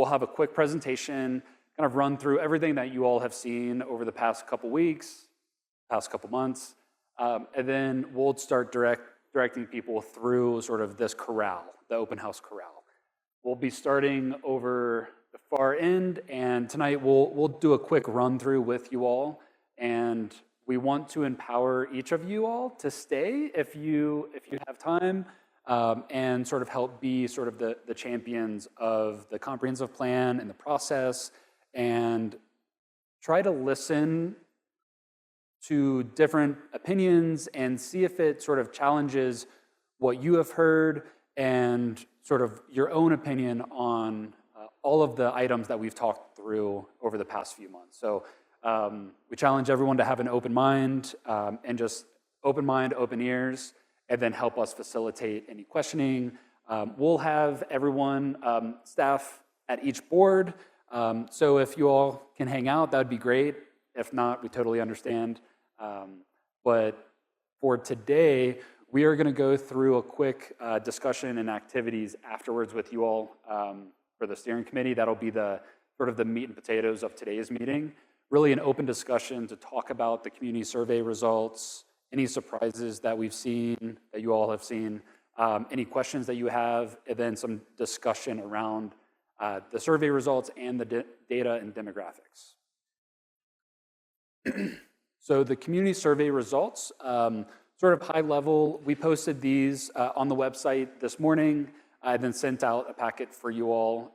We'll have a quick presentation, kind of run through everything that you all have seen over the past couple weeks, past couple months, and then we'll start directing people through sort of this corral, the open house corral. We'll be starting over the far end, and tonight we'll do a quick run through with you all, and we want to empower each of you all to stay if you have time, and sort of help be sort of the champions of the comprehensive plan and the process, and try to listen to different opinions and see if it sort of challenges what you have heard and sort of your own opinion on all of the items that we've talked through over the past few months. So we challenge everyone to have an open mind, and just open mind, open ears, and then help us facilitate any questioning. We'll have everyone, staff at each board, so if you all can hang out, that would be great. If not, we totally understand. But for today, we are going to go through a quick discussion and activities afterwards with you all for the steering committee. That'll be the sort of the meat and potatoes of today's meeting. Really an open discussion to talk about the community survey results, any surprises that we've seen, that you all have seen, any questions that you have, and then some discussion around the survey results and the data and demographics. So the community survey results, sort of high level, we posted these on the website this morning. I then sent out a packet for you all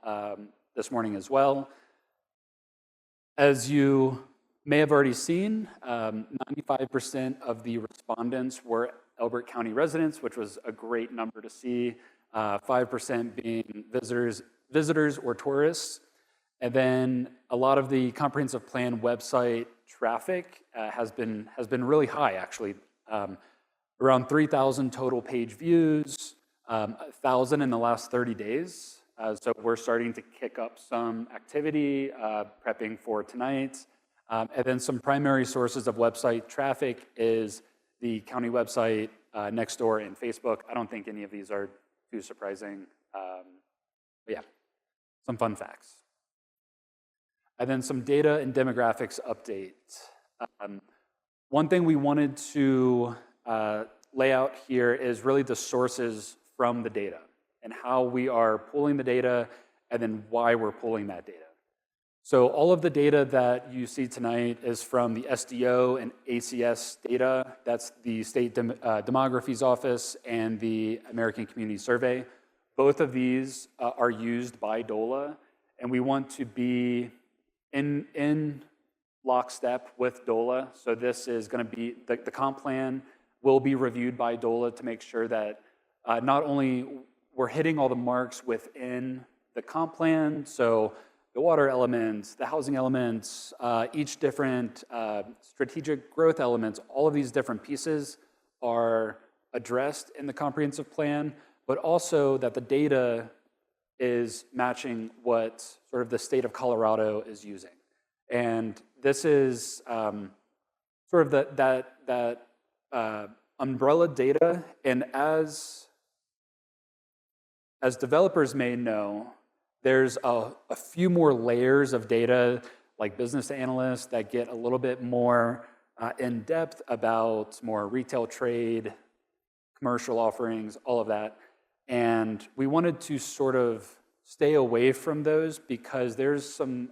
this morning as well. As you may have already seen, 95% of the respondents were Elbert County residents, which was a great number to see, 5% being visitors or tourists. And then a lot of the comprehensive plan website traffic has been really high, actually. Around 3,000 total page views, 1,000 in the last 30 days. So we're starting to kick up some activity, prepping for tonight. And then some primary sources of website traffic is the county website, Nextdoor, and Facebook. I don't think any of these are too surprising. But yeah, some fun facts. And then some data and demographics update. One thing we wanted to lay out here is really the sources from the data and how we are pulling the data and then why we're pulling that data. So all of the data that you see tonight is from the SDO and ACS data. That's the State Demography's Office and the American Community Survey. Both of these are used by DOLA, and we want to be in lockstep with DOLA. So this is going to be, the comp plan will be reviewed by DOLA to make sure that not only we're hitting all the marks within the comp plan, so the water elements, the housing elements, each different strategic growth elements, all of these different pieces are addressed in the comprehensive plan, but also that the data is matching what sort of the state of Colorado is using. And this is sort of that umbrella data, and as developers may know, there's a few more layers of data, like business analysts, that get a little bit more in depth about more retail trade, commercial offerings, all of that. And we wanted to sort of stay away from those because there's some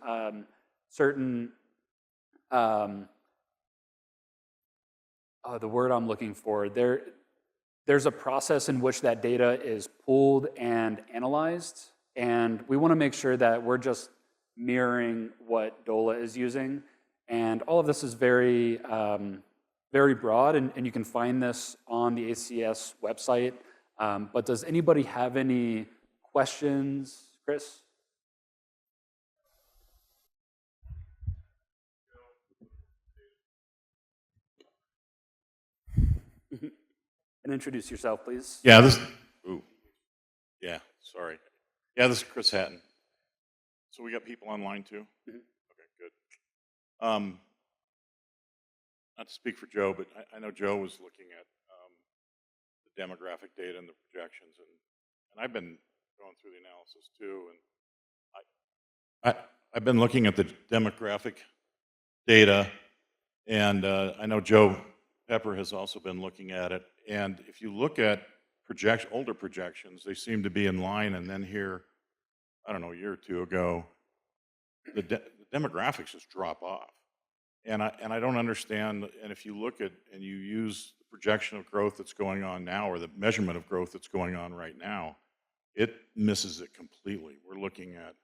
certain, the word I'm looking for, there's a process in which that data is pulled and analyzed, and we want to make sure that we're just mirroring what DOLA is using. And all of this is very, very broad, and you can find this on the ACS website. But does anybody have any questions? Chris? And introduce yourself, please. Yeah, this is Chris Hatton. So we got people online too? Mm-hmm. Okay, good. Not to speak for Joe, but I know Joe was looking at the demographic data and the projections, and I've been going through the analysis too, and I've been looking at the demographic data, and I know Joe Pepper has also been looking at it. And if you look at older projections, they seem to be in line. And then here, I don't know, a year or two ago, the demographics just drop off. And I don't understand. And if you look at and you use the projection of growth that's going on now, or the measurement of growth that's going on right now, it misses it completely. We're looking at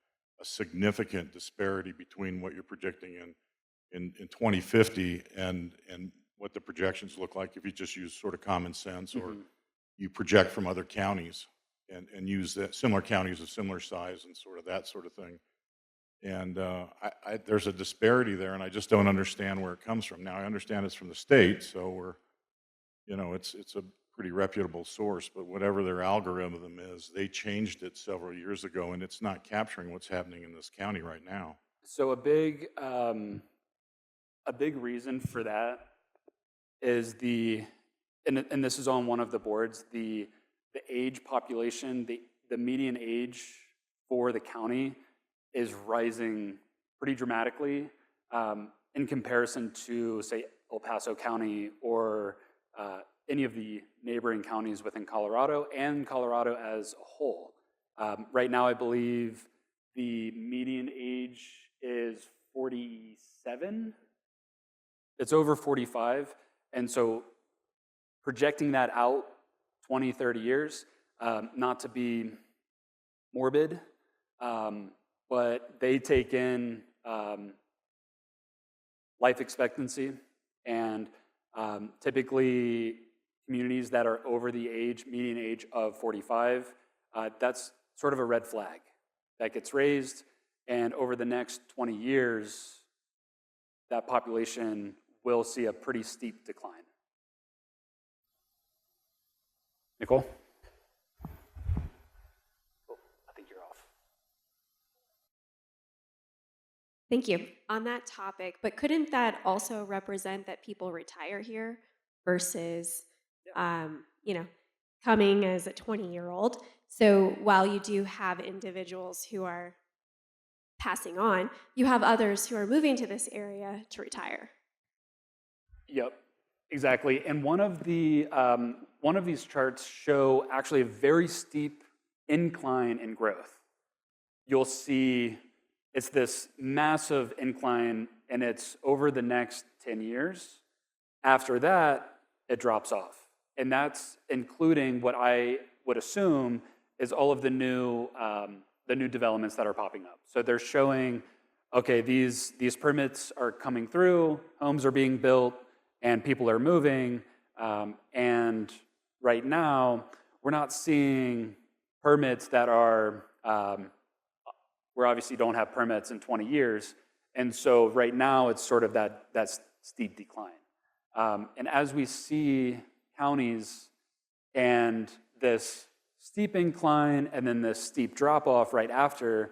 a significant disparity between what you're predicting in 2050 and what the projections look like if you just use sort of common sense, or you project from other counties and use that similar counties of similar size and sort of that sort of thing. And there's a disparity there, and I just don't understand where it comes from. Now I understand it's from the state, so it's a pretty reputable source, but whatever their algorithm is, they changed it several years ago, and it's not capturing what's happening in this county right now. So a big reason for that is and this is on one of the boards, the age population, the median age for the county is rising pretty dramatically in comparison to, say, El Paso County or any of the neighboring counties within Colorado and Colorado as a whole. Right now, I believe the median age is 47. It's over 45. And so projecting that out 20, 30 years, not to be morbid, but they take in life expectancy, and typically communities that are over the median age of 45, that's sort of a red flag that gets raised, and over the next 20 years, that population will see a pretty steep decline. Nicole? Oh, I think you're off. Thank you. On that topic, but couldn't that also represent that people retire here versus, coming as a 20-year-old? So while you do have individuals who are passing on, you have others who are moving to this area to retire. Yep, exactly. And one of these charts show actually a very steep incline in growth. You'll see it's this massive incline, and it's over the next 10 years. After that, it drops off. And that's including what I would assume is all of the new developments that are popping up. So they're showing, okay, these permits are coming through, homes are being built, and people are moving. And right now, we're not seeing permits that are, we obviously don't have permits in 20 years. And so right now, it's sort of that steep decline. And as we see counties and this steep incline and then this steep drop off right after,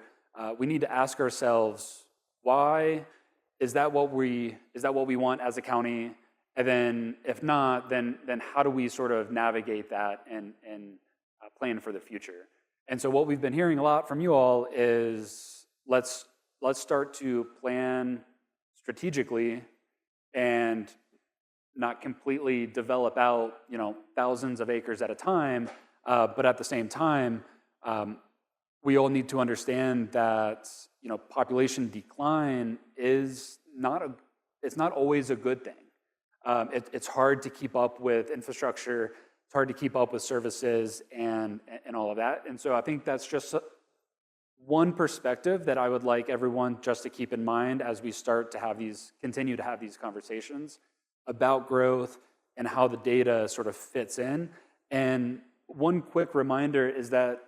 we need to ask ourselves, why? Is that what we want as a county? And then if not, then how do we sort of navigate that and plan for the future? And so what we've been hearing a lot from you all is let's start to plan strategically and not completely develop out, thousands of acres at a time, but at the same time, we all need to understand that, population decline is it's not always a good thing. It's hard to keep up with infrastructure. It's hard to keep up with services and all of that. And so I think that's just one perspective that I would like everyone just to keep in mind as we start to continue to have these conversations about growth and how the data sort of fits in. And one quick reminder is that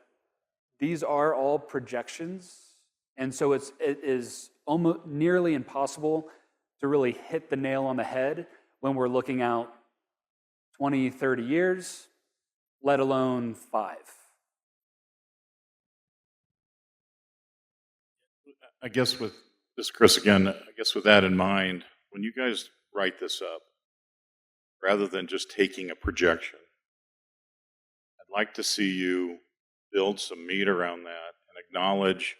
these are all projections. And so it is almost nearly impossible to really hit the nail on the head when we're looking out 20, 30 years, let alone 5. I guess with this, Chris, again, I guess with that in mind, when you guys write this up, rather than just taking a projection, I'd like to see you build some meat around that and acknowledge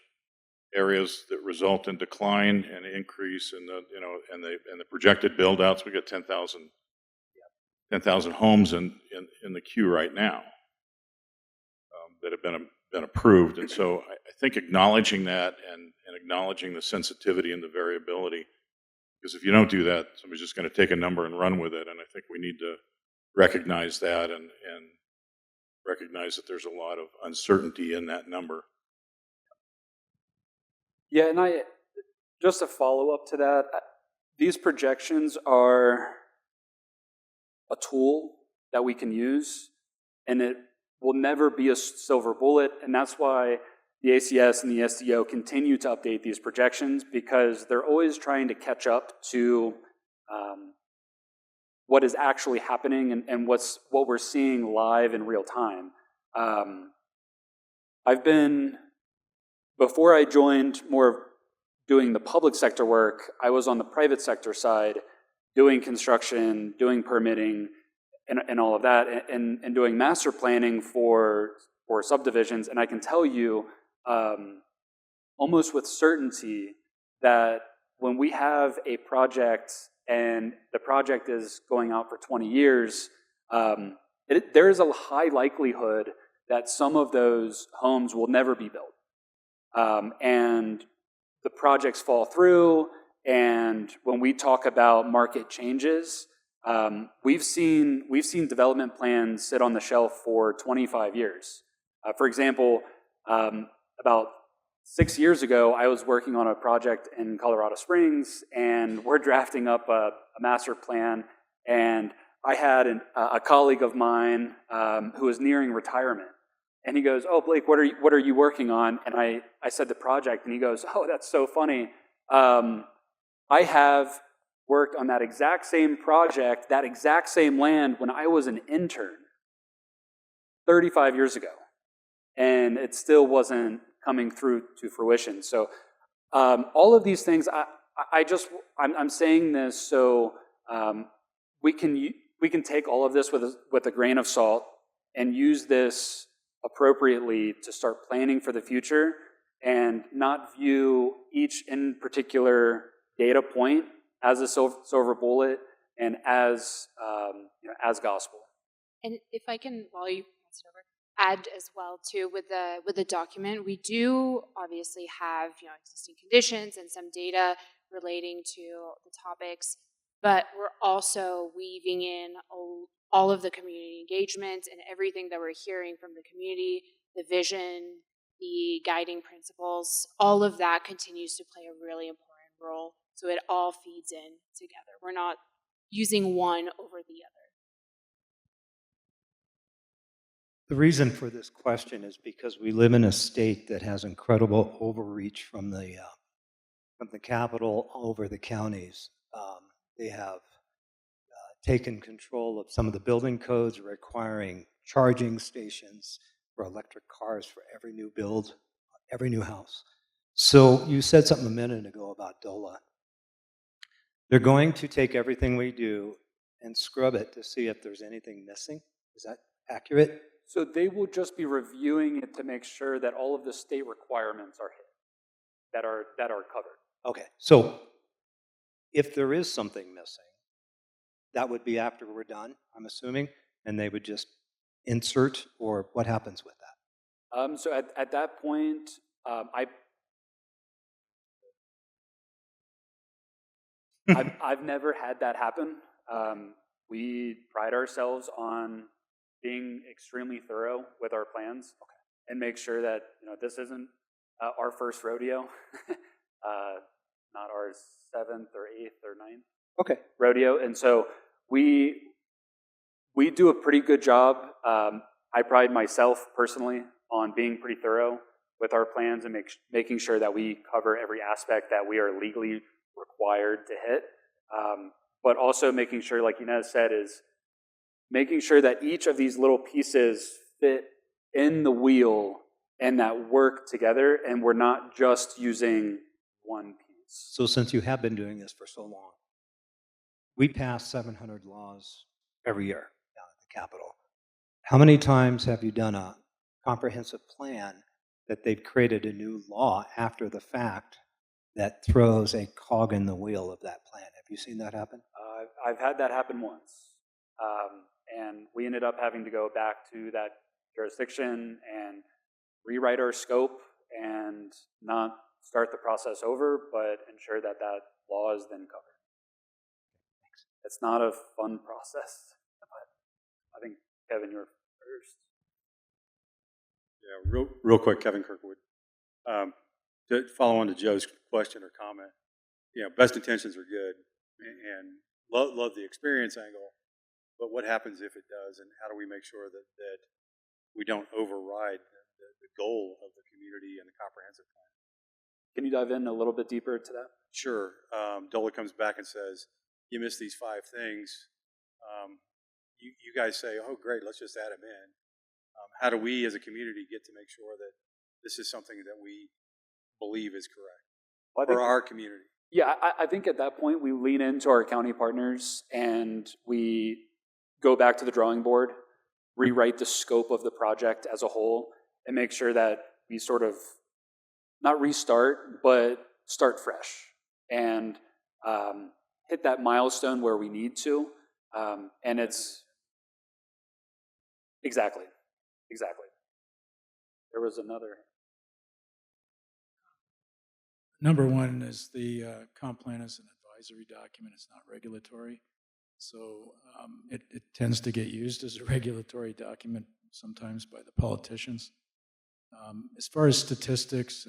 areas that result in decline and increase in the, and the projected build outs. We got 10,000 homes in the queue right now that have been approved. And so I think acknowledging that and acknowledging the sensitivity and the variability, because if you don't do that, somebody's just going to take a number and run with it. And I think we need to recognize that and recognize that there's a lot of uncertainty in that number. Yeah, and just a follow-up to that, these projections are a tool that we can use, and it will never be a silver bullet, and that's why the ACS and the SDO continue to update these projections, because they're always trying to catch up to what is actually happening and what we're seeing live in real time. Before I joined more doing the public sector work, I was on the private sector side, doing construction, doing permitting, and all of that, and doing master planning for subdivisions. And I can tell you almost with certainty that when we have a project and the project is going out for 20 years, there is a high likelihood that some of those homes will never be built. And the projects fall through, and when we talk about market changes, we've seen development plans sit on the shelf for 25 years. For example, about 6 years ago, I was working on a project in Colorado Springs, and we're drafting up a master plan, and I had a colleague of mine who was nearing retirement. And he goes, "Oh, Blake, what are you working on?" And I said the project, and he goes, "Oh, that's so funny. I have worked on that exact same project, that exact same land when I was an intern 35 years ago, and it still wasn't coming through to fruition." So all of these things, I'm saying this so we can take all of this with a grain of salt and use this appropriately to start planning for the future, and not view each in particular data point as a silver bullet and as gospel. And if I can, while you pass it over, add as well too with the document, we do obviously have existing conditions and some data relating to the topics, but we're also weaving in all of the community engagement and everything that we're hearing from the community, the vision, the guiding principles. All of that continues to play a really important role. So it all feeds in together. We're not using one over the other. The reason for this question is because we live in a state that has incredible overreach from the capital over the counties. They have taken control of some of the building codes, requiring charging stations for electric cars for every new build, every new house. So you said something a minute ago about DOLA. They're going to take everything we do and scrub it to see if there's anything missing. Is that accurate? So they will just be reviewing it to make sure that all of the state requirements are hit, that are covered. Okay, so if there is something missing, that would be after we're done, I'm assuming, and they would just insert, or what happens with that? So at that point, I've never had that happen. We pride ourselves on being extremely thorough with our plans, and make sure that this isn't our first rodeo, not our 7th or 8th or 9th rodeo, and so we do a pretty good job. I pride myself personally on being pretty thorough with our plans and making sure that we cover every aspect that we are legally required to hit, but also making sure, like Inez said, is making sure that each of these little pieces fit in the wheel and that work together, and we're not just using one piece. So since you have been doing this for so long, we pass 700 laws every year down at the Capitol. How many times have you done a comprehensive plan that they've created a new law after the fact that throws a cog in the wheel of that plan. Have you seen that happen? I've had that happen once. And we ended up having to go back to that jurisdiction and rewrite our scope and not start the process over, but ensure that that law is then covered. It's not a fun process, but I think, Kevin, you're first. Yeah, real quick, Kevin Kirkwood. To follow on to Joe's question or comment, best intentions are good, and love the experience angle, but what happens if it does, and how do we make sure that we don't override the goal of the community and the comprehensive plan? Can you dive in a little bit deeper to that? Sure. DOLA comes back and says, you missed these 5 things. You guys say, oh, great, let's just add them in. How do we as a community get to make sure that this is something that we believe is correct for our community? Yeah, I think at that point we lean into our county partners and we go back to the drawing board, rewrite the scope of the project as a whole, and make sure that we sort of not restart, but start fresh and hit that milestone where we need to. And it's exactly. There was another. Number one is the comp plan is an advisory document. It's not regulatory. So it tends to get used as a regulatory document sometimes by the politicians. As far as statistics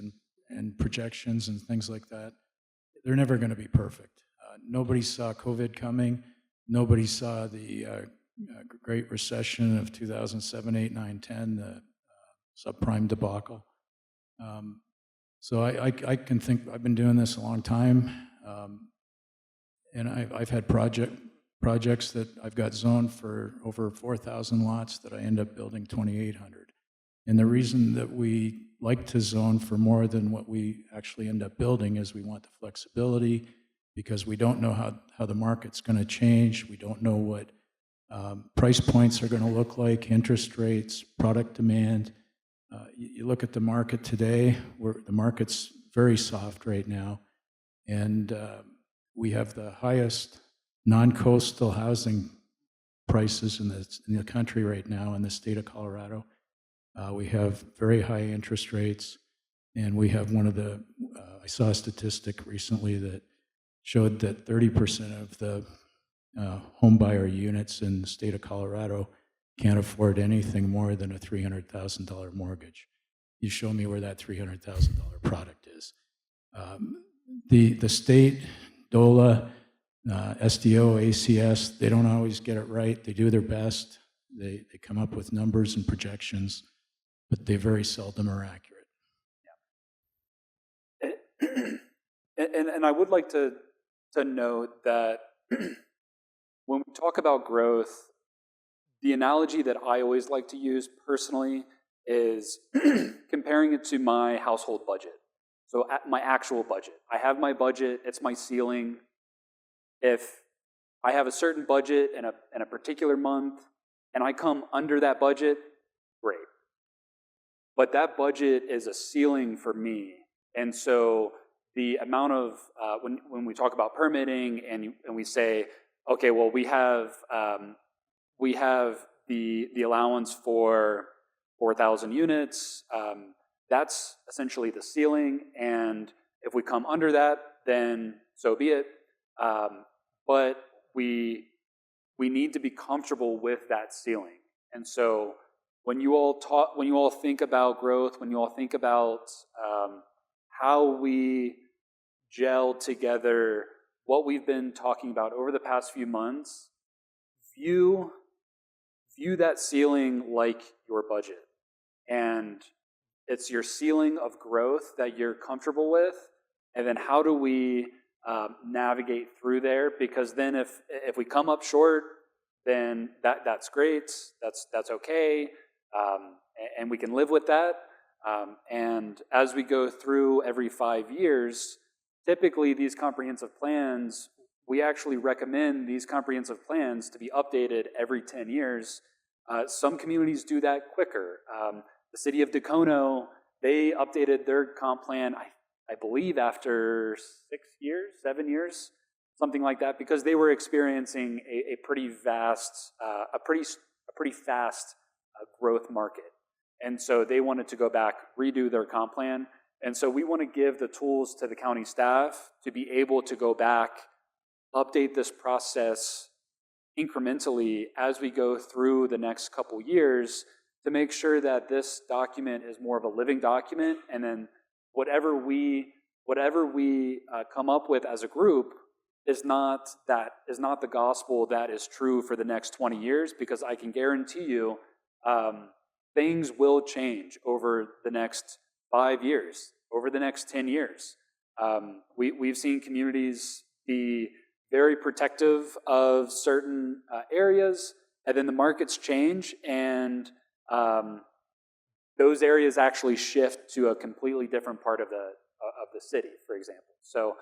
and projections and things like that, they're never going to be perfect. Nobody saw COVID coming. Nobody saw the Great Recession of 2007, 8, 9, 10, the subprime debacle. So I can think, I've been doing this a long time, and I've had projects that I've got zoned for over 4,000 lots that I end up building 2,800. And the reason that we like to zone for more than what we actually end up building is we want the flexibility, because we don't know how the market's going to change. We don't know what price points are going to look like, interest rates, product demand. You look at the market today, the market's very soft right now, and we have the highest non-coastal housing prices in the country right now in the state of Colorado. We have very high interest rates, and we have one of the, I saw a statistic recently that showed that 30% of the home buyer units in the state of Colorado can't afford anything more than a $300,000 mortgage. You show me where that $300,000 product is. The state, DOLA, SDO, ACS, they don't always get it right. They do their best. They come up with numbers and projections, but they very seldom are accurate. Yeah. And I would like to note that when we talk about growth, the analogy that I always like to use personally is comparing it to my household budget. So my actual budget. I have my budget, it's my ceiling. If I have a certain budget in a particular month and I come under that budget, great. But that budget is a ceiling for me. And so the amount of, when we talk about permitting and we say, okay, well, we have the allowance for 4,000 units. That's essentially the ceiling. And if we come under that, then so be it. But we need to be comfortable with that ceiling. And so when you all think about growth, when you all think about how we gel together what we've been talking about over the past few months, view that ceiling like your budget. And it's your ceiling of growth that you're comfortable with. And then how do we navigate through there? Because then if we come up short, then that's great. That's okay. And we can live with that. And as we go through every 5 years, typically these comprehensive plans, we actually recommend these comprehensive plans to be updated every 10 years. Some communities do that quicker. The city of Dacono They updated their comp plan, I believe, after 6 years, 7 years, something like that, because they were experiencing a pretty vast, a pretty fast growth market. And so they wanted to go back, redo their comp plan. And so we want to give the tools to the county staff to be able to go back, update this process incrementally as we go through the next couple years to make sure that this document is more of a living document, and then whatever we come up with as a group is not the gospel that is true for the next 20 years, because I can guarantee you things will change over the next 5 years, over the next 10 years. We've seen communities be very protective of certain areas, and then the markets change, and those areas actually shift to a completely different part of the city, for example. So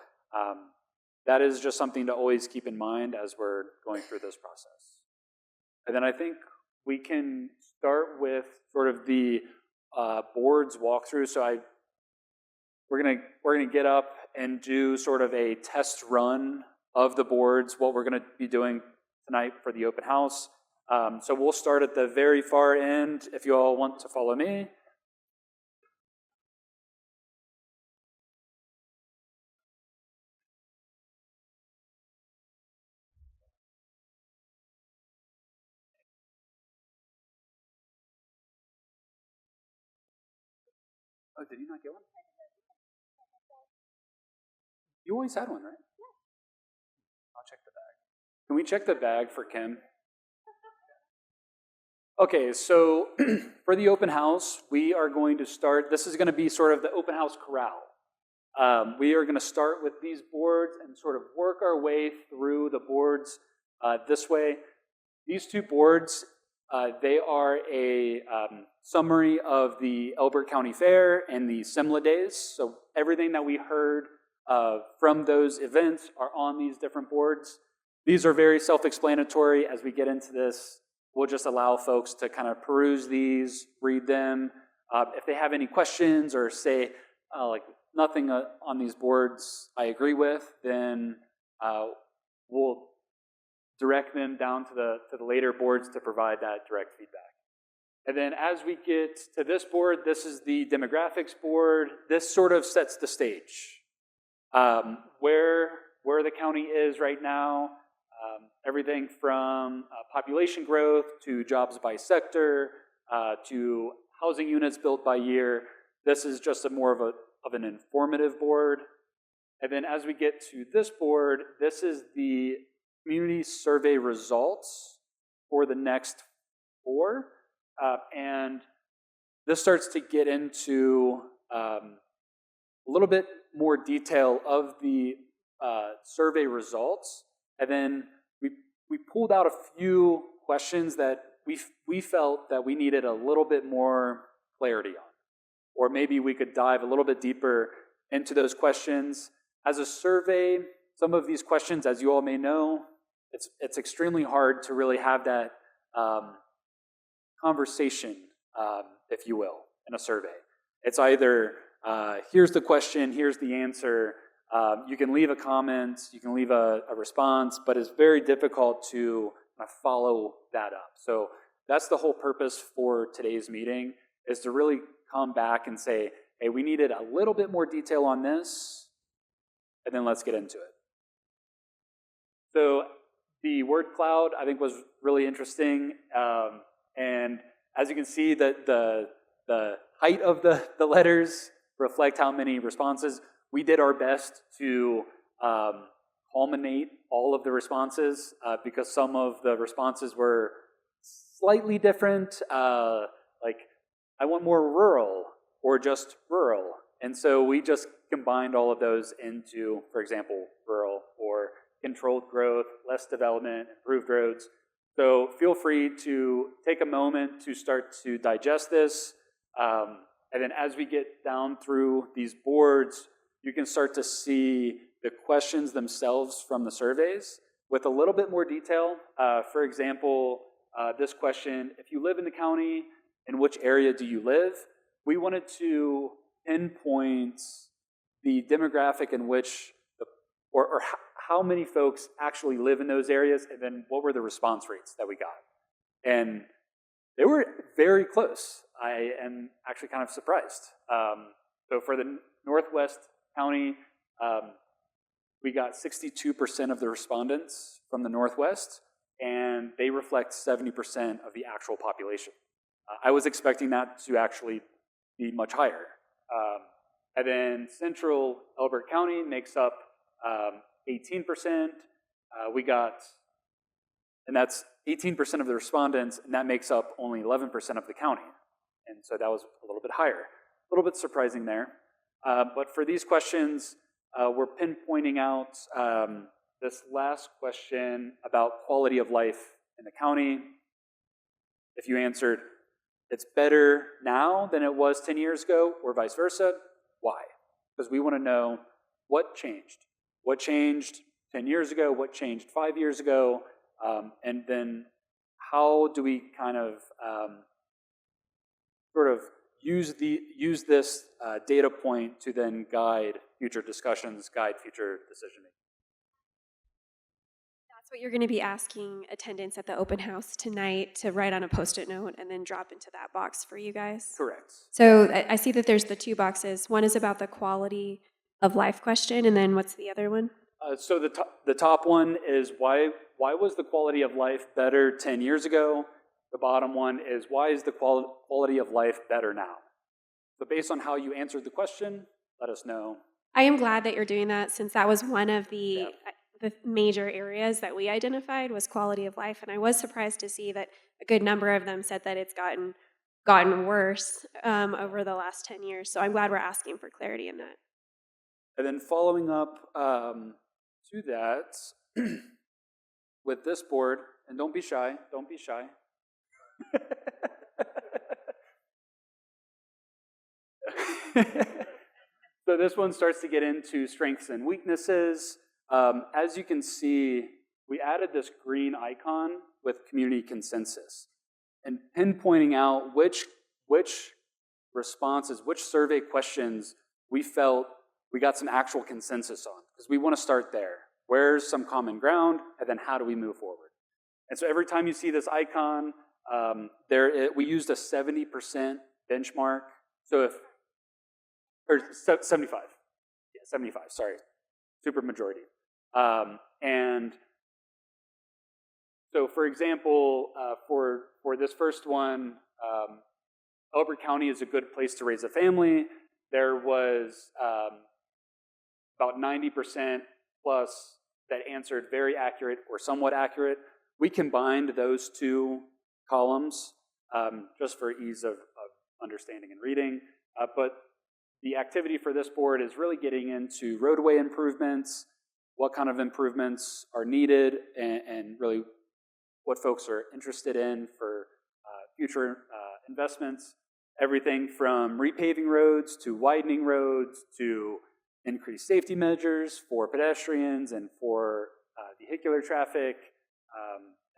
that is just something to always keep in mind as we're going through this process. And then I think we can start with sort of the board's walkthrough. So we're gonna get up and do sort of a test run of the boards, what we're gonna be doing tonight for the open house. So we'll start at the very far end if you all want to follow me. Oh, did you not get one? You always had one, right? I'll check the bag. Can we check the bag for Kim? Okay, so for the open house, we are going to start, this is going to be sort of the open house corral. We are going to start with these boards and sort of work our way through the boards this way. These two boards, they are a summary of the Elbert County Fair and the SEMLA days. So everything that we heard from those events are on these different boards. These are very self-explanatory. As we get into this, we'll just allow folks to kind of peruse these, read them. If they have any questions or say, like, nothing on these boards I agree with, then we'll direct them down to the later boards to provide that direct feedback. And then as we get to this board, this is the demographics board. This sort of sets the stage. Where the county is right now, everything from population growth to jobs by sector to housing units built by year. This is just more of an informative board. And then as we get to this board, this is the community survey results for the next 4. And this starts to get into a little bit more detail of the survey results. And then we pulled out a few questions that we felt that we needed a little bit more clarity on. Or maybe we could dive a little bit deeper into those questions. As a survey, some of these questions, as you all may know, it's extremely hard to really have that conversation, if you will, in a survey. It's either, here's the question, here's the answer. You can leave a comment, you can leave a response, but it's very difficult to follow that up. So that's the whole purpose for today's meeting, is to really come back and say, hey, we needed a little bit more detail on this, and then let's get into it. So the word cloud, I think, was really interesting. And as you can see, the height of the letters reflect how many responses. We did our best to culminate all of the responses because some of the responses were slightly different, like, I want more rural or just rural. And so we just combined all of those into, for example, rural or controlled growth, less development, improved roads. So feel free to take a moment to start to digest this. And then as we get down through these boards, you can start to see the questions themselves from the surveys with a little bit more detail. For example, this question, if you live in the county, in which area do you live? we wanted to pinpoint the demographic in which, or how many folks actually live in those areas, and then what were the response rates that we got. And they were very close. I am actually kind of surprised. So for the Northwest County, we got 62% of the respondents from the Northwest, and they reflect 70% of the actual population. I was expecting that to actually be much higher. And then Central Elbert County makes up 18%. We got, and that's 18% of the respondents, and that makes up only 11% of the county. And so that was a little bit higher. A little bit surprising there. But for these questions, we're pinpointing out this last question about quality of life in the county. If you answered, it's better now than it was 10 years ago, or vice versa, why? Because we want to know what changed. What changed 10 years ago? What changed 5 years ago? And then how do we kind of sort of use this data point to then guide future discussions, guide future decision making? That's what you're going to be asking attendants at the open house tonight to write on a Post-it note and then drop into that box for you guys. Correct. So I see that there's the two boxes. One is about the quality of life question, and then what's the other one? So the top one is why was the quality of life better 10 years ago? The bottom one is why is the quality of life better now? So based on how you answered the question, let us know. I am glad that you're doing that, since that was one of the major areas that we identified was quality of life, and I was surprised to see that a good number of them said that it's gotten worse over the last 10 years. So I'm glad we're asking for clarity in that. And then following up to that, with this board, and don't be shy, don't be shy. So this one starts to get into strengths and weaknesses. As you can see, we added this green icon with community consensus and pinpointing out which responses, which survey questions we felt we got some actual consensus on, because we want to start there. Where's some common ground, and then how do we move forward? And so every time you see this icon, we used a 70% benchmark. So or 75, yeah, 75, sorry, super majority. And so for example, for this first one, Elbert County is a good place to raise a family. There was about 90% plus that answered very accurate or somewhat accurate. We combined those two columns just for ease of understanding and reading. But the activity for this board is really getting into roadway improvements, what kind of improvements are needed, and really what folks are interested in for future investments. Everything from repaving roads to widening roads to increased safety measures for pedestrians and for vehicular traffic.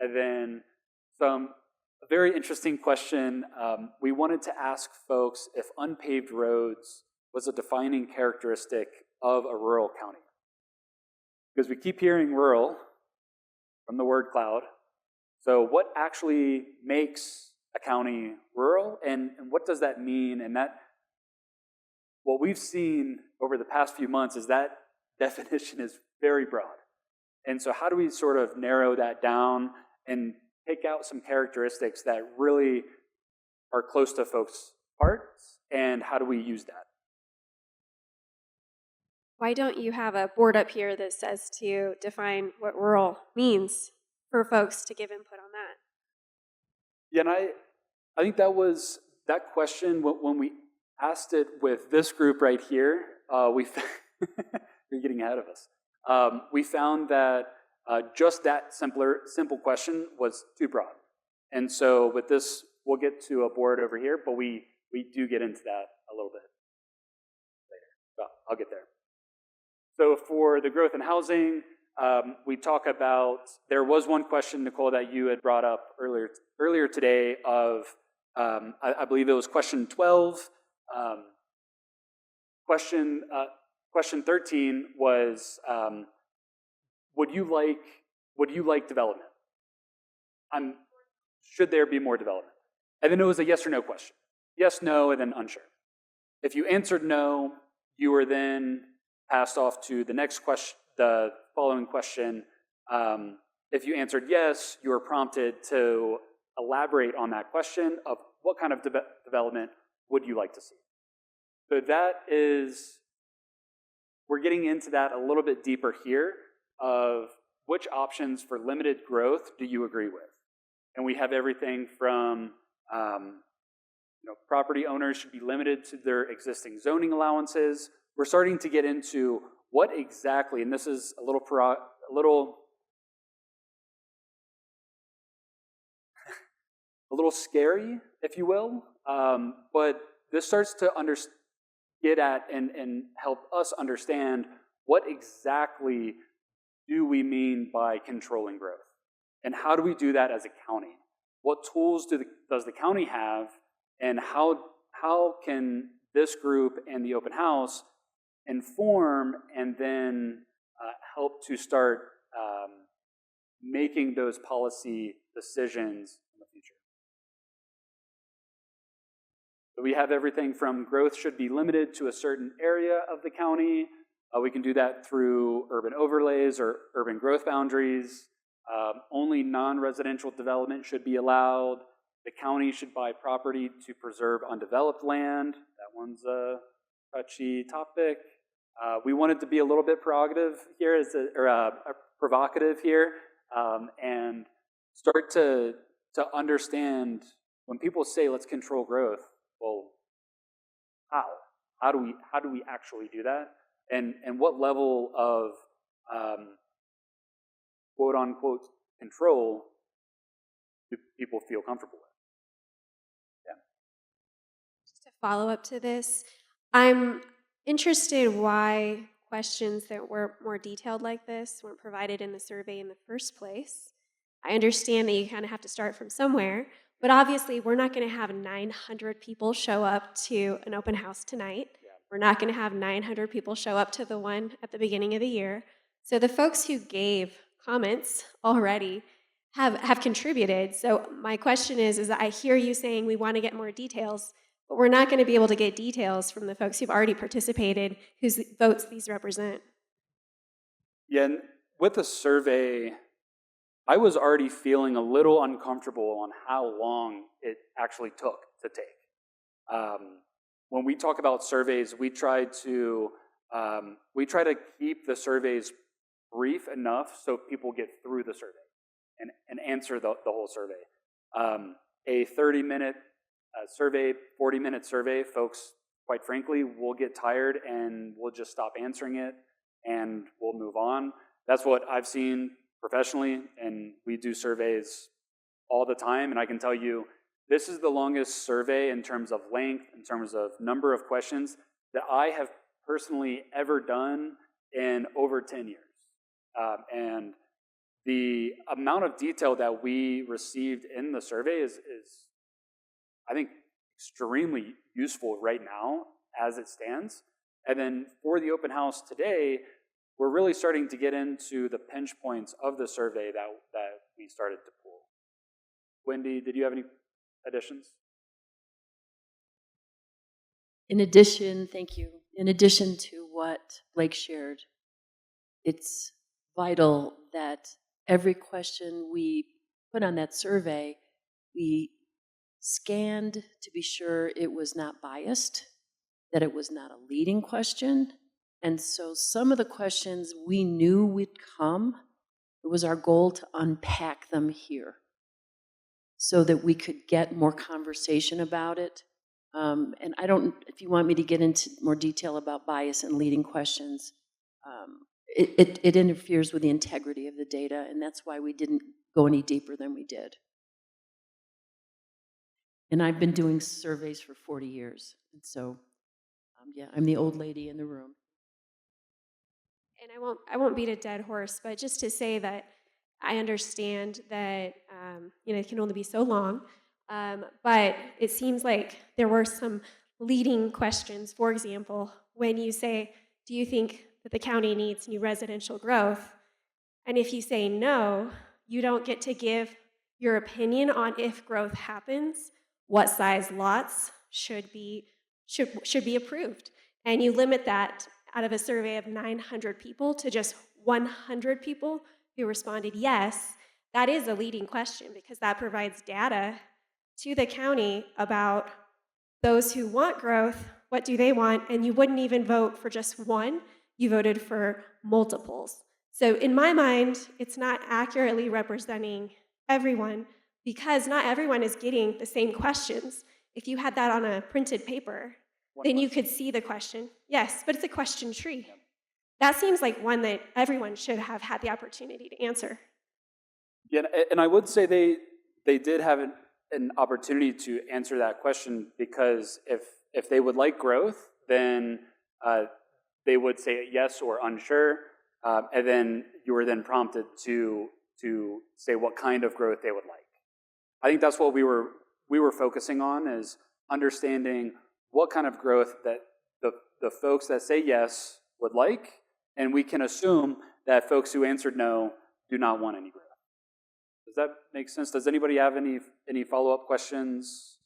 And then a very interesting question. We wanted to ask folks if unpaved roads was a defining characteristic of a rural county. Because we keep hearing rural from the word cloud. So what actually makes a county rural, and what does that mean? And that, what we've seen over the past few months is that definition is very broad. And so how do we sort of narrow that down and pick out some characteristics that really are close to folks' hearts, and how do we use that? Why don't you have a board up here that says to define what rural means for folks to give input on that? Yeah, and I think that question, when we asked it with this group right here, you're getting ahead of us. We found that just that simple question was too broad. And so with this, we'll get to a board over here, but we do get into that a little bit later. Well, I'll get there. So for the growth in housing, we talk about, there was one question, Nicole, that you had brought up earlier today of, I believe it was question 12, Question 13 was, would you like development? Should there be more development? And then it was a yes or no question. Yes, no, and then unsure. If you answered no, you were then passed off to the next question, the following question. If you answered yes, you were prompted to elaborate on that question of what kind of development would you like to see. So that is, we're getting into that a little bit deeper here of which options for limited growth do you agree with? And we have everything from property owners should be limited to their existing zoning allowances. We're starting to get into what exactly, and this is a little scary, if you will, but this starts to get at and help us understand what exactly do we mean by controlling growth, and how do we do that as a county? What tools does the county have, and how can this group and the open house inform and then help to start making those policy decisions in the future? So we have everything from growth should be limited to a certain area of the county. We can do that through urban overlays or urban growth boundaries. Only non-residential development should be allowed. The county should buy property to preserve undeveloped land. That one's a touchy topic. We wanted to be a little bit provocative here, provocative here, and start to understand when people say let's control growth. Well, how? How do we actually do that? And what level of quote unquote control do people feel comfortable with? Yeah. Just a follow up to this, I'm interested why questions that were more detailed like this weren't provided in the survey in the first place. I understand that you kind of have to start from somewhere, but obviously we're not going to have 900 people show up to an open house tonight. Yeah. We're not going to have 900 people show up to the one at the beginning of the year. So the folks who gave comments already have contributed. So my question is I hear you saying we want to get more details, but we're not going to be able to get details from the folks who've already participated, whose votes these represent. Yeah, and with the survey, I was already feeling a little uncomfortable on how long it actually took to take. When we talk about surveys, we try to keep the surveys brief enough so people get through the survey and answer the whole survey. A 30-minute survey, 40-minute survey, folks, quite frankly, will get tired and we'll just stop answering it and we'll move on. That's what I've seen professionally, and we do surveys all the time, and I can tell you this is the longest survey in terms of length, in terms of number of questions that I have personally ever done in over 10 years. And the amount of detail that we received in the survey is I think, extremely useful right now as it stands. And then for the open house today, we're really starting to get into the pinch points of the survey that we started to pull. Wendy, did you have any additions? In addition, thank you. In addition to what Blake shared, it's vital that every question we put on that survey, we scanned to be sure it was not biased, that it was not a leading question. And so some of the questions we knew would come, it was our goal to unpack them here so that we could get more conversation about it. And I don't, if you want me to get into more detail about bias and leading questions, it interferes with the integrity of the data, and that's why we didn't go any deeper than we did. And I've been doing surveys for 40 years. And so, yeah, I'm the old lady in the room. And I won't beat a dead horse, but just to say that I understand that it can only be so long, but it seems like there were some leading questions. For example, when you say, do you think that the county needs new residential growth? And if you say no, you don't get to give your opinion on if growth happens, what size lots should be approved. And you limit that out of a survey of 900 people to just 100 people who responded yes. That is a leading question because that provides data to the county about those who want growth, what do they want, and you wouldn't even vote for just one, you voted for multiples. So in my mind, it's not accurately representing everyone because not everyone is getting the same questions. If you had that on a printed paper, then you could see the question. Yes, but it's a question tree. That seems like one that everyone should have had the opportunity to answer. Yeah, and I would say they did have an opportunity to answer that question because if they would like growth, then they would say yes or unsure, and then you were then prompted to say what kind of growth they would like. I think that's what we were focusing on, is understanding what kind of growth that the folks that say yes would like, and we can assume that folks who answered no do not want any growth. Does that make sense? Does anybody have any follow-up questions?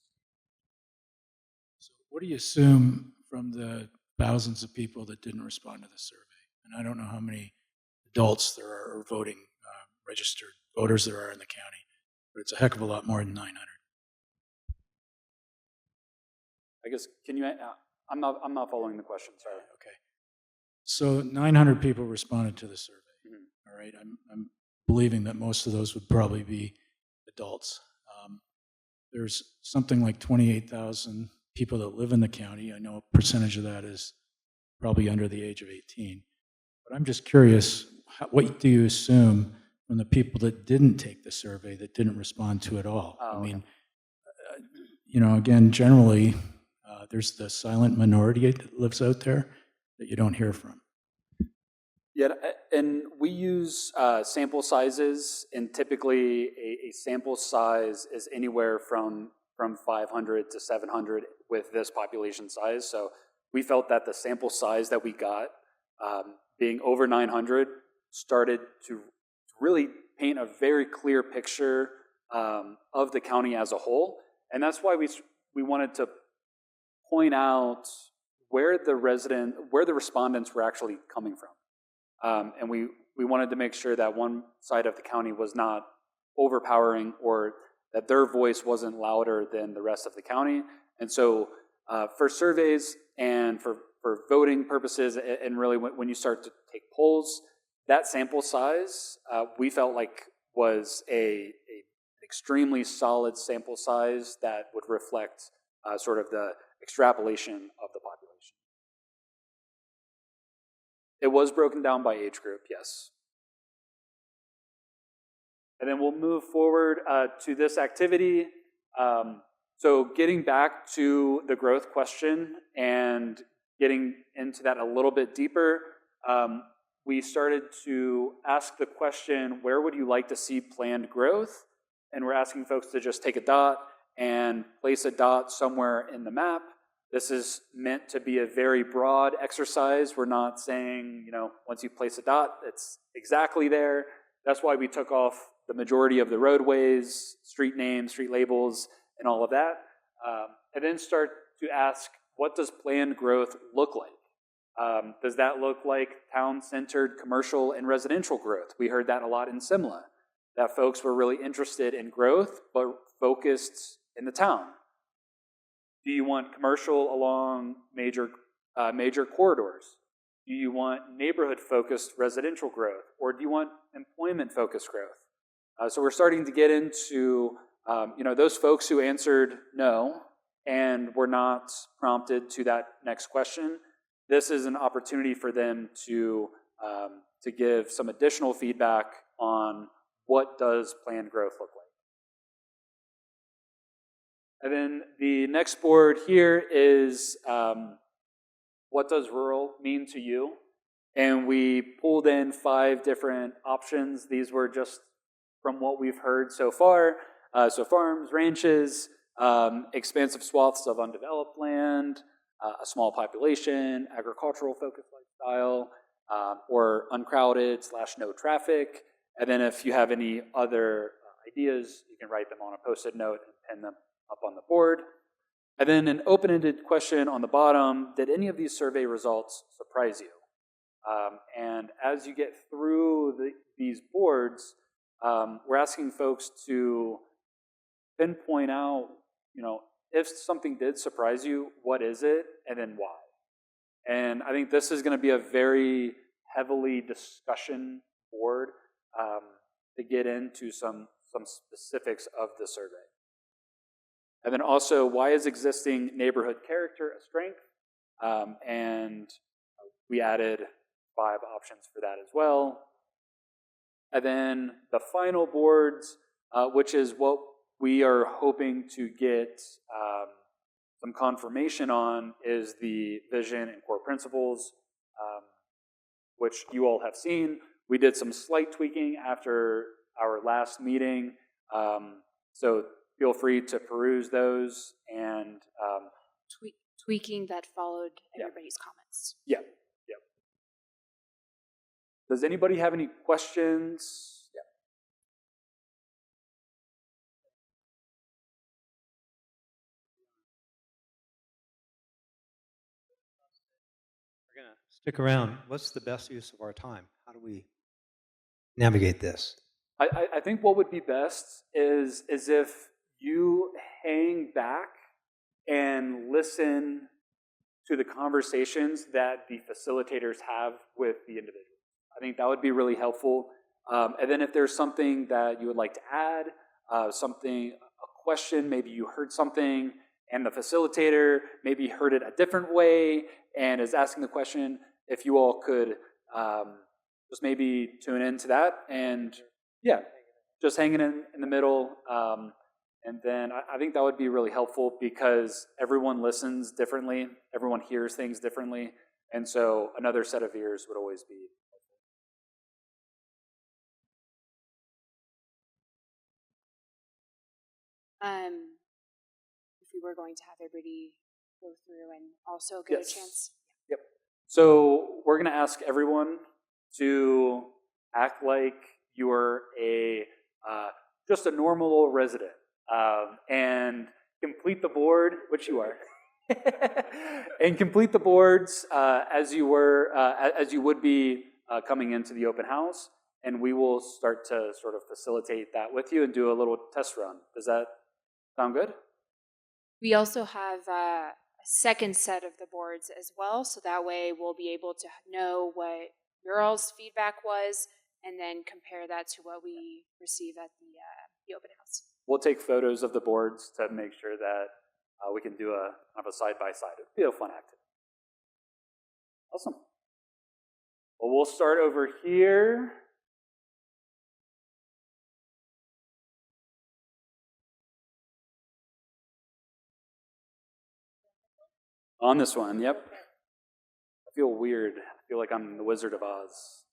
So what do you assume from the thousands of people that didn't respond to the survey? And I don't know how many adults there are or voting registered voters there are in the county, but it's a heck of a lot more than 900. I guess, can you, I'm not following the question, sorry. Okay. So 900 people responded to the survey. Mm-hmm. All right. I'm believing that most of those would probably be adults. There's something like 28,000 people that live in the county. I know a percentage of that is probably under the age of 18. But I'm just curious, what do you assume from the people that didn't take the survey, that didn't respond to it all? Oh, I mean, again, generally, there's the silent minority that lives out there that you don't hear from. Yeah, and we use sample sizes, and typically a sample size is anywhere from 500 to 700 with this population size. So we felt that the sample size that we got, being over 900, started to really paint a very clear picture of the county as a whole. And that's why we wanted to point out where the respondents were actually coming from. And we wanted to make sure that one side of the county was not overpowering, or that their voice wasn't louder than the rest of the county. And so for surveys and for voting purposes, and really when you start to take polls, that sample size we felt like was a extremely solid sample size that would reflect sort of the extrapolation of the population. It was broken down by age group, yes. And then we'll move forward to this activity. So getting back to the growth question and getting into that a little bit deeper, we started to ask the question, where would you like to see planned growth? And we're asking folks to just take a dot and place a dot somewhere in the map. This is meant to be a very broad exercise. We're not saying, once you place a dot, it's exactly there. That's why we took off the majority of the roadways, street names, street labels, and all of that. And then start to ask, what does planned growth look like? Does that look like town-centered commercial and residential growth? We heard that a lot in Simla, that folks were really interested in growth, but focused in the town. Do you want commercial along major corridors? Do you want neighborhood-focused residential growth? Or do you want employment-focused growth? So we're starting to get into those folks who answered no and were not prompted to that next question. This is an opportunity for them to give some additional feedback on what does planned growth look like. And then the next board here is what does rural mean to you? And we pulled in 5 different options. These were just from what we've heard so far. So farms, ranches, expansive swaths of undeveloped land, a small population, agricultural focused lifestyle, or uncrowded / no traffic. And then if you have any other ideas, you can write them on a post-it note and pin them up on the board. And then an open-ended question on the bottom: did any of these survey results surprise you? And as you get through these boards, we're asking folks to pinpoint out, if something did surprise you, what is it, and then why? And I think this is going to be a very heavily discussion board to get into some specifics of the survey. And then also, why is existing neighborhood character a strength? And we added 5 options for that as well. And then the final boards, which is what we are hoping to get some confirmation on, is the vision and core principles, which you all have seen. We did some slight tweaking after our last meeting, so feel free to peruse those and Tweaking that followed everybody's comments. yeah. Does anybody have any questions? Yeah. We're going to stick around. What's the best use of our time? How do we navigate this? I think what would be best is if you hang back and listen to the conversations that the facilitators have with the individuals. I think that would be really helpful. And then if there's something that you would like to add, a question, maybe you heard something and the facilitator maybe heard it a different way and is asking the question, if you all could just maybe tune into that and just hanging in the middle. And then I think that would be really helpful because everyone listens differently, everyone hears things differently, and so another set of ears would always be If we were going to have everybody go through and also get a chance. Yep. So we're going to ask everyone to act like you're just a normal resident and complete the board, which you are, and complete the boards as you would be coming into the open house, and we will start to sort of facilitate that with you and do a little test run. Does that sound good? We also have a second set of the boards as well, so that way we'll be able to know what your all's feedback was and then compare that to what we receive at the open house. We'll take photos of the boards to make sure that we can do a side-by-side. It'll be a fun activity. Awesome. Well, we'll start over here. On this one, yep. I feel weird. I feel like I'm the Wizard of Oz.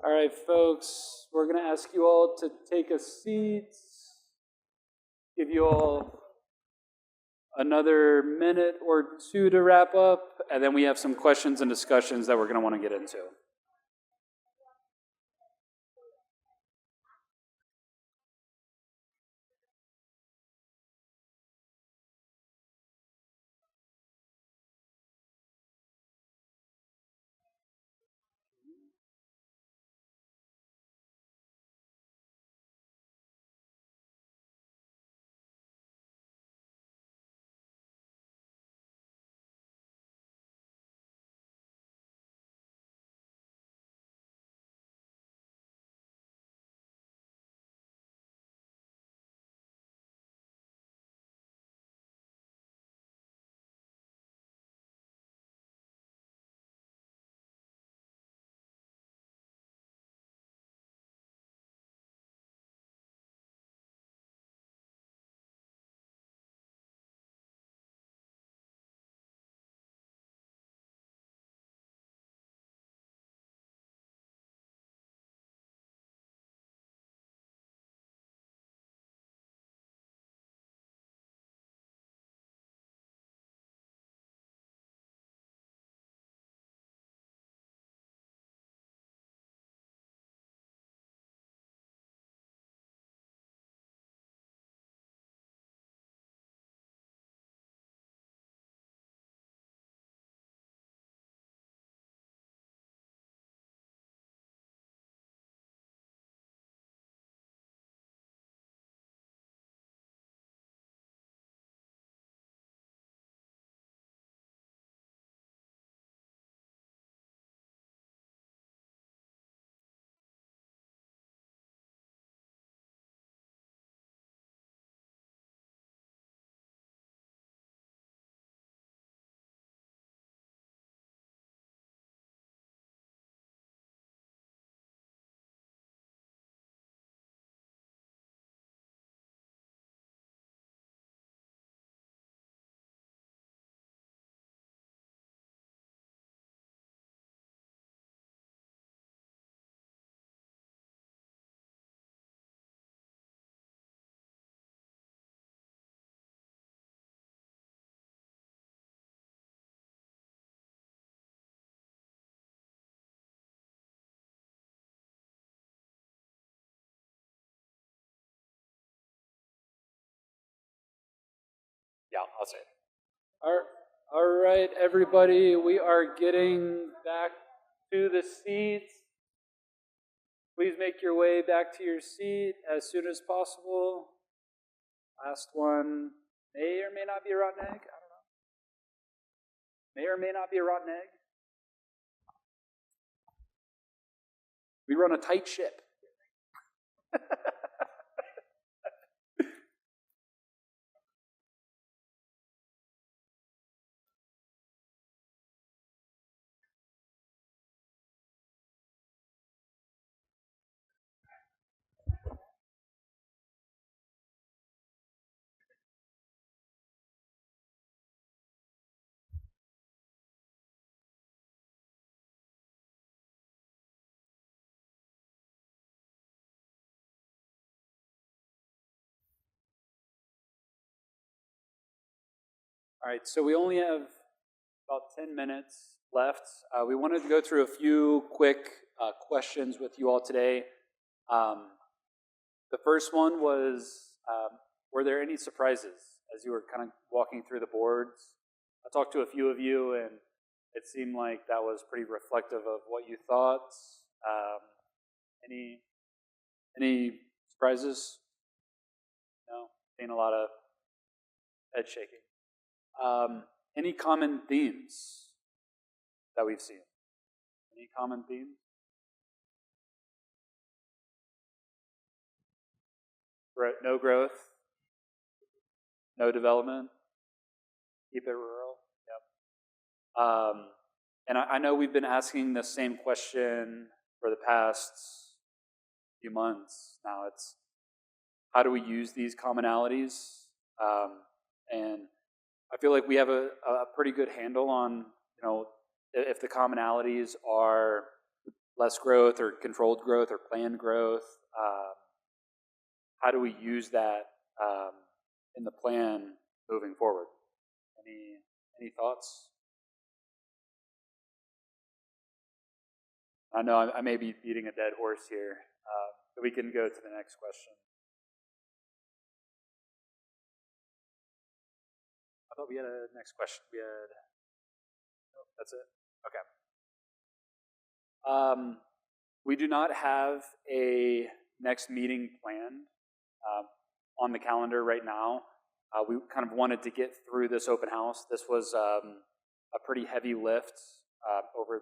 All right, folks, we're going to ask you all to take a seat, give you all another minute or two to wrap up, and then we have some questions and discussions that we're going to want to get into. Yeah, I'll say it. All right, everybody, we are getting back to the seats. Please make your way back to your seat as soon as possible. Last one may or may not be a rotten egg. I don't know. May or may not be a rotten egg. We run a tight ship. All right, so we only have about 10 minutes left. We wanted to go through a few quick questions with you all today. The first one was, were there any surprises as you were kind of walking through the boards? I talked to a few of you, and it seemed like that was pretty reflective of what you thought. Any surprises? No? Seeing a lot of head shaking. Any common themes that we've seen? Any common themes? No growth, no development, keep it rural. Yep. And I know we've been asking the same question for the past few months now. It's how do we use these commonalities? And I feel like we have a pretty good handle on, if the commonalities are less growth or controlled growth or planned growth? How do we use that in the plan moving forward? Any thoughts? I know I may be beating a dead horse here, but we can go to the next question. I thought we had a next question. Oh, that's it? Okay. We do not have a next meeting planned on the calendar right now. We kind of wanted to get through this open house. This was a pretty heavy lift over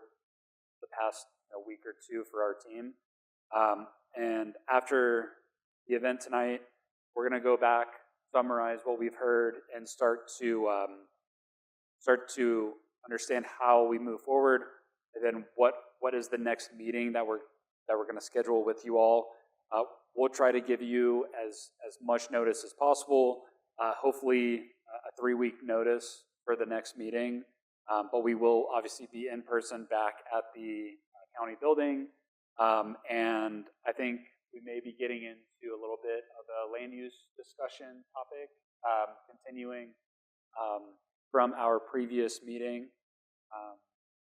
the past week or two for our team. And after the event tonight, we're going to go back, summarize what we've heard, and start to understand how we move forward, and then what is the next meeting that we're going to schedule with you all. We'll try to give you as much notice as possible. Hopefully, a 3-week notice for the next meeting. But we will obviously be in person back at the county building. And I think we may be getting into a little bit of a land use discussion topic, continuing from our previous meeting.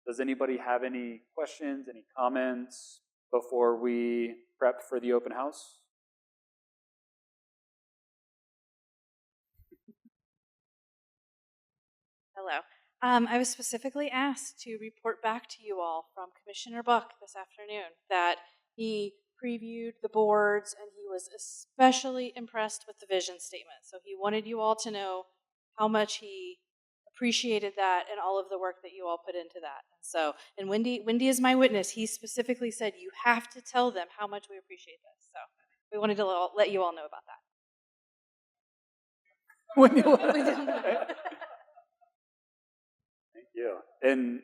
Does anybody have any questions, any comments before we prep for the open house? Hello. I was specifically asked to report back to you all from Commissioner Buck this afternoon that he previewed the boards and he was especially impressed with the vision statement. So he wanted you all to know how much he appreciated that and all of the work that you all put into that. And Wendy is my witness. He specifically said you have to tell them how much we appreciate this. So we wanted to let you all know about that. Thank you. And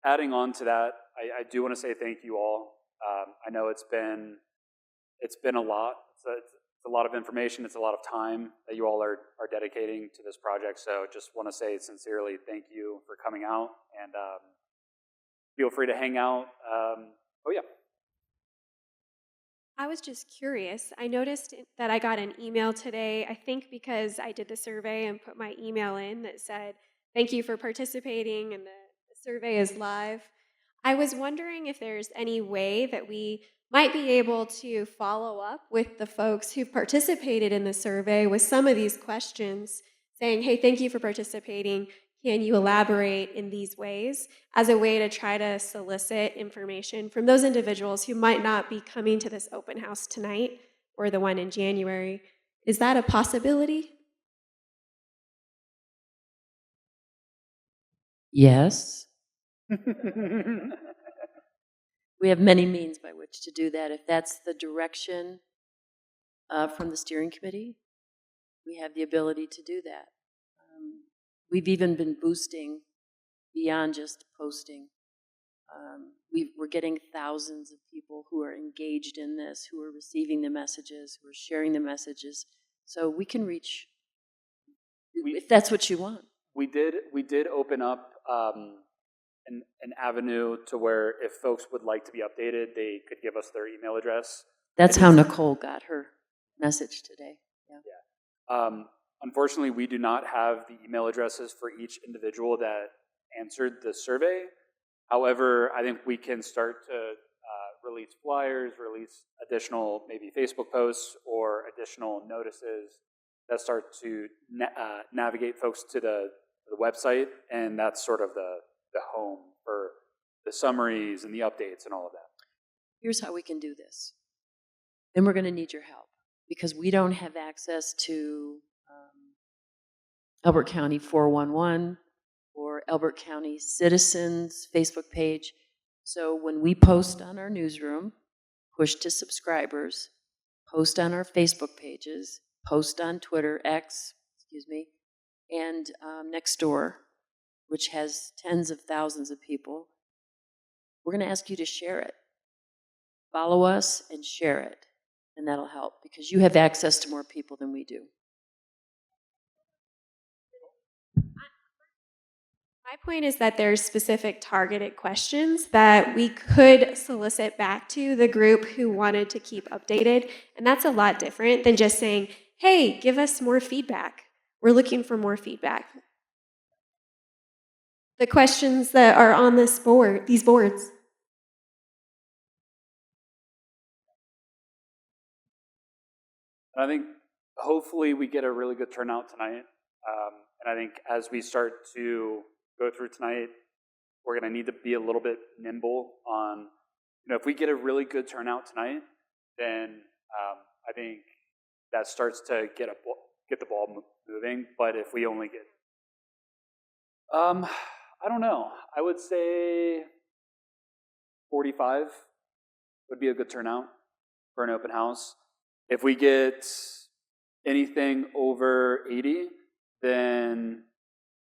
adding on to that, I do want to say thank you all. I know it's been a lot. It's a lot of information. It's a lot of time that you all are dedicating to this project. So just want to say sincerely thank you for coming out, and feel free to hang out. Oh yeah. I was just curious. I noticed that I got an email today, I think because I did the survey and put my email in, that said, thank you for participating, and the survey is live. I was wondering if there's any way that we might be able to follow up with the folks who participated in the survey with some of these questions, saying, hey, thank you for participating. Can you elaborate in these ways, as a way to try to solicit information from those individuals who might not be coming to this open house tonight or the one in January? Is that a possibility? Yes. We have many means by which to do that. If that's the direction from the steering committee, we have the ability to do that. We've even been boosting beyond just posting. We're getting thousands of people who are engaged in this, who are receiving the messages, who are sharing the messages. So we can reach, if that's what you want. We did open up an avenue to where if folks would like to be updated, they could give us their email address. That's how Nicole got her message today. Yeah. Unfortunately, we do not have the email addresses for each individual that answered the survey. However, I think we can start to release flyers, release additional maybe Facebook posts or additional notices that start to navigate folks to the website, and that's sort of the home for the summaries and the updates and all of that. Here's how we can do this. Then we're going to need your help, because we don't have access to Elbert County 411 or Elbert County Citizens Facebook page. So when we post on our newsroom, push to subscribers, post on our Facebook pages, post on Twitter, and Nextdoor, which has tens of thousands of people, we're going to ask you to share it. Follow us and share it, and that'll help, because you have access to more people than we do. My point is that there's specific targeted questions that we could solicit back to the group who wanted to keep updated. And that's a lot different than just saying, hey, give us more feedback. We're looking for more feedback. The questions that are on this board, these boards. And I think hopefully we get a really good turnout tonight. And I think as we start to go through tonight, we're going to need to be a little bit nimble on, if we get a really good turnout tonight, then I think that starts to get the ball moving. But if we only get, I don't know, I would say 45 would be a good turnout for an open house. If we get anything over 80, then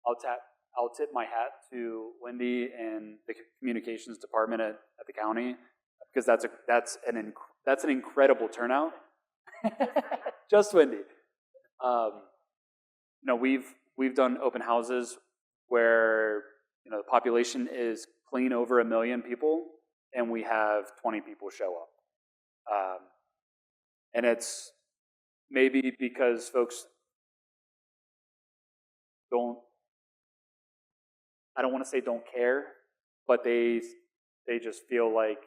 I'll tip my hat to Wendy and the communications department at the county, because that's an incredible turnout. Just Wendy. We've done open houses where the population is clean over 1 million people, and we have 20 people show up. And it's maybe because folks I don't want to say don't care, but they just feel like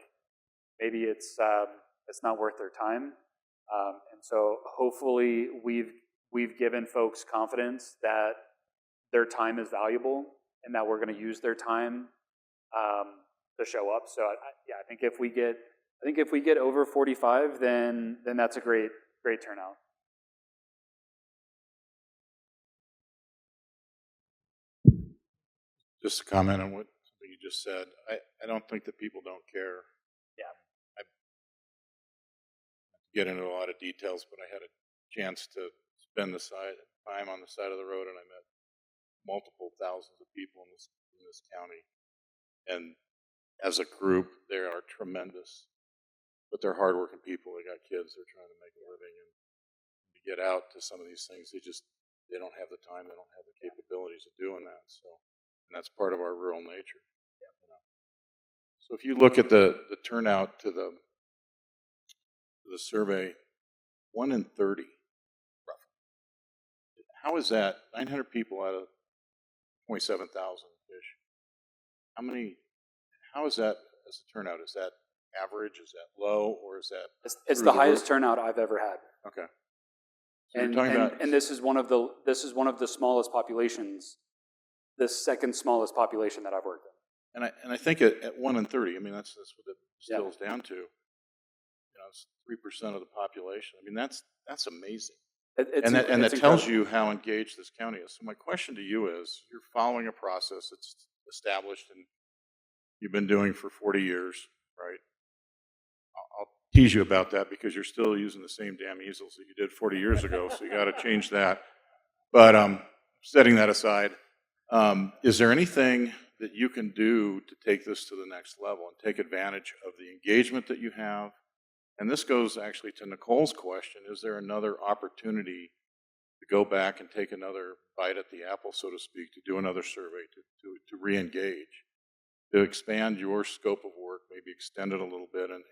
maybe it's not worth their time. And so hopefully we've given folks confidence that their time is valuable and that we're going to use their time to show up. So I think if we get over 45, then that's a great turnout. Just to comment on what you just said, I don't think that people don't care. Yeah. I get into a lot of details, but I had a chance to spend time on the side of the road, and I met multiple thousands of people in this county. And as a group, they are tremendous. But they're hardworking people. They got kids. They're trying to make a living. And to get out to some of these things, they don't have the time. They don't have the capabilities of doing that. And that's part of our rural nature. So if you look at the turnout to the survey, 1 in 30, roughly. How is that? 900 people out of 27,000-ish. How is that as a turnout? Is that average? Is that low? Or is that? It's the highest turnout I've ever had. Okay. So and this is one of the smallest populations, the second smallest population that I've worked in. And I think at 1 in 30, I mean that's what it distills down to. It's 3% of the population. I mean that's amazing. That tells you how engaged this county is. So my question to you is: you're following a process that's established and you've been doing for 40 years, right? I'll tease you about that because you're still using the same damn easels that you did 40 years ago. So you got to change that. But setting that aside, is there anything that you can do to take this to the next level and take advantage of the engagement that you have? And this goes actually to Nicole's question. Is there another opportunity to go back and take another bite at the apple, so to speak, to do another survey, to re-engage, to expand your scope of work, maybe extend it a little bit and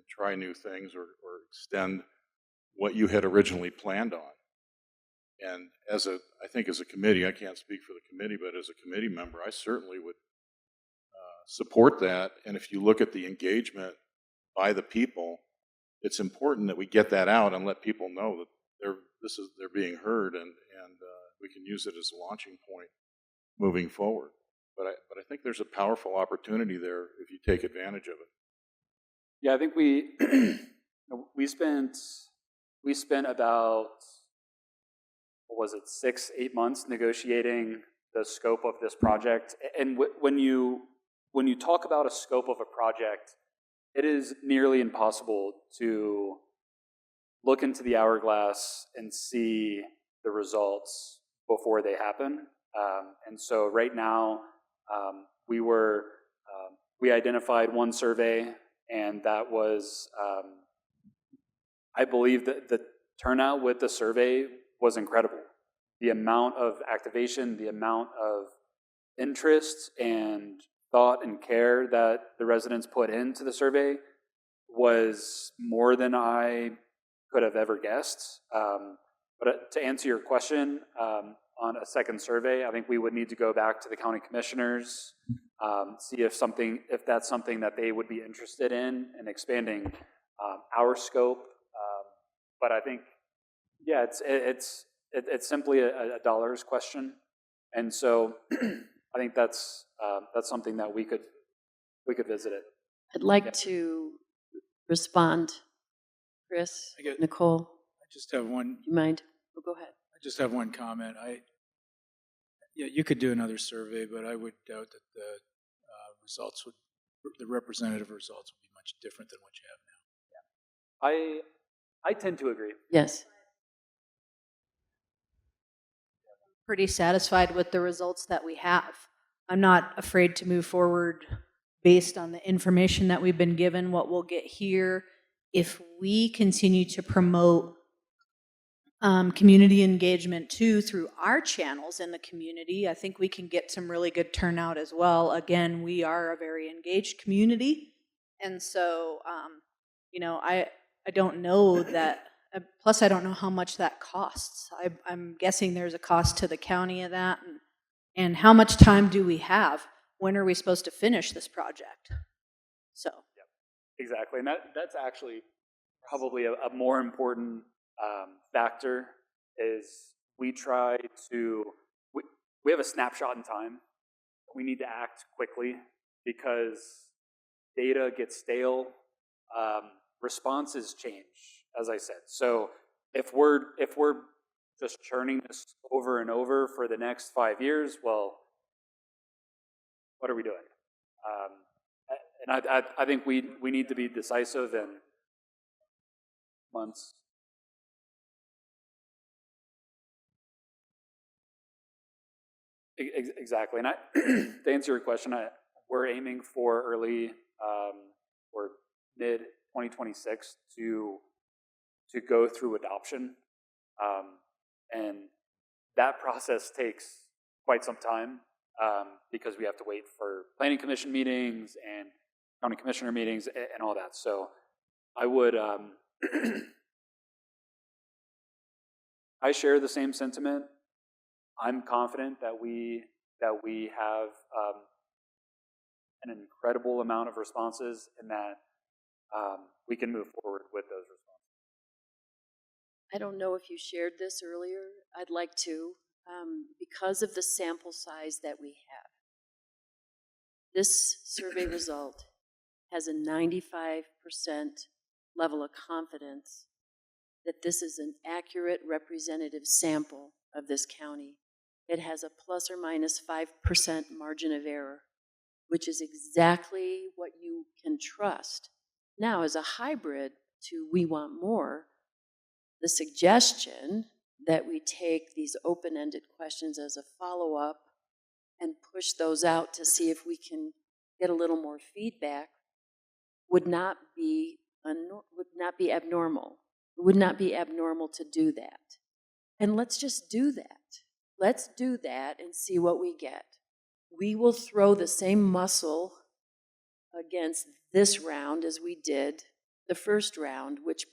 try new things or extend what you had originally planned on? And I think as a committee, I can't speak for the committee, but as a committee member, I certainly would support that. And if you look at the engagement by the people, it's important that we get that out and let people know that they're being heard, and we can use it as a launching point moving forward. But I think there's a powerful opportunity there if you take advantage of it. Yeah, I think we spent about, what was it, 6-8 months negotiating the scope of this project. And when you talk about a scope of a project, it is nearly impossible to look into the hourglass and see the results before they happen. And so right now, we identified one survey, and that was, I believe that the turnout with the survey was incredible. The amount of activation, the amount of interest and thought and care that the residents put into the survey was more than I could have ever guessed. But to answer your question, on a second survey, I think we would need to go back to the county commissioners, see if that's something that they would be interested in expanding our scope. But I think, yeah, it's simply a dollars question, and so I think that's something that we could visit it. I'd like to respond. Chris, I get- Nicole, I just have one. do you mind? Oh, go ahead. I just have one comment. Yeah, you could do another survey, but I would doubt that the representative results would be much different than what you have now. I tend to agree. Yes. Pretty satisfied with the results that we have. I'm not afraid to move forward based on the information that we've been given, what we'll get here. If we continue to promote community engagement too through our channels in the community, I think we can get some really good turnout as well. Again, we are a very engaged community. And so, I don't know that, plus I don't know how much that costs. I'm guessing there's a cost to the county of that. And how much time do we have? When are we supposed to finish this project? So. Yep, exactly. And that's actually probably a more important factor is we have a snapshot in time. We need to act quickly because data gets stale. Responses change, as I said. So if we're just churning this over and over for the next 5 years, well, what are we doing? And I think we need to be decisive in months. Exactly. And to answer your question, we're aiming for early or mid 2026 to go through adoption, and that process takes quite some time because we have to wait for planning commission meetings and county commissioner meetings and all that. So I would I share the same sentiment. I'm confident that we have an incredible amount of responses and that we can move forward with those responses. I don't know if you shared this earlier. I'd like to, because of the sample size that we have. This survey result has a 95% level of confidence that this is an accurate representative sample of this county. It has a plus or minus 5% margin of error, which is exactly what you can trust. Now, as a hybrid to We Want More, the suggestion that we take these open-ended questions as a follow-up and push those out to see if we can get a little more feedback would not be abnormal. It would not be abnormal to do that. And let's just do that. Let's do that and see what we get. We will throw the same muscle against this round as we did the first round, which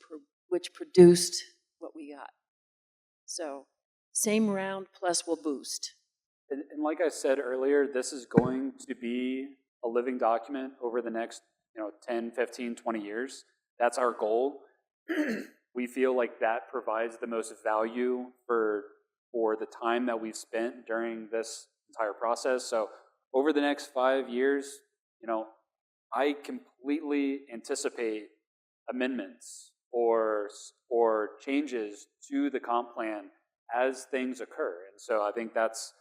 produced what we got. So, same round plus we'll boost. And like I said earlier, this is going to be a living document over the next 10, 15, 20 years. That's our goal. We feel like that provides the most value for the time that we've spent during this entire process. So over the next 5 years, I completely anticipate amendments or changes to the comp plan as things occur. And so I think that's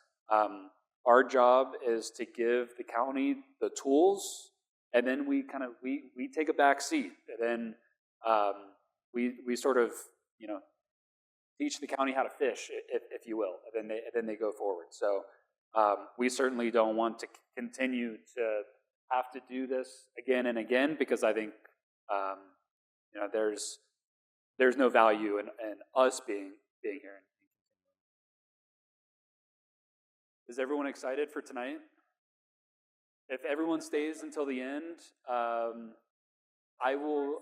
our job is to give the county the tools, and then we take a back seat, and then we sort of teach the county how to fish, if you will, and then they go forward. So we certainly don't want to continue to have to do this again and again, because I think there's no value in us being here. Is everyone excited for tonight? If everyone stays until the end, I will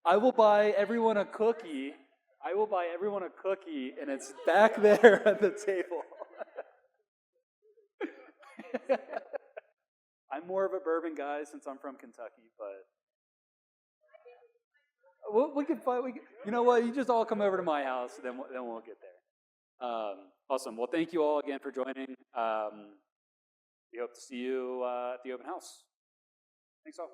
I will buy everyone a cookie. I will buy everyone a cookie, and it's back there at the table. I'm more of a bourbon guy since I'm from Kentucky, but we can find. You know what? You just all come over to my house, then we'll get there. Awesome. Well, thank you all again for joining. We hope to see you at the open house. Thanks all.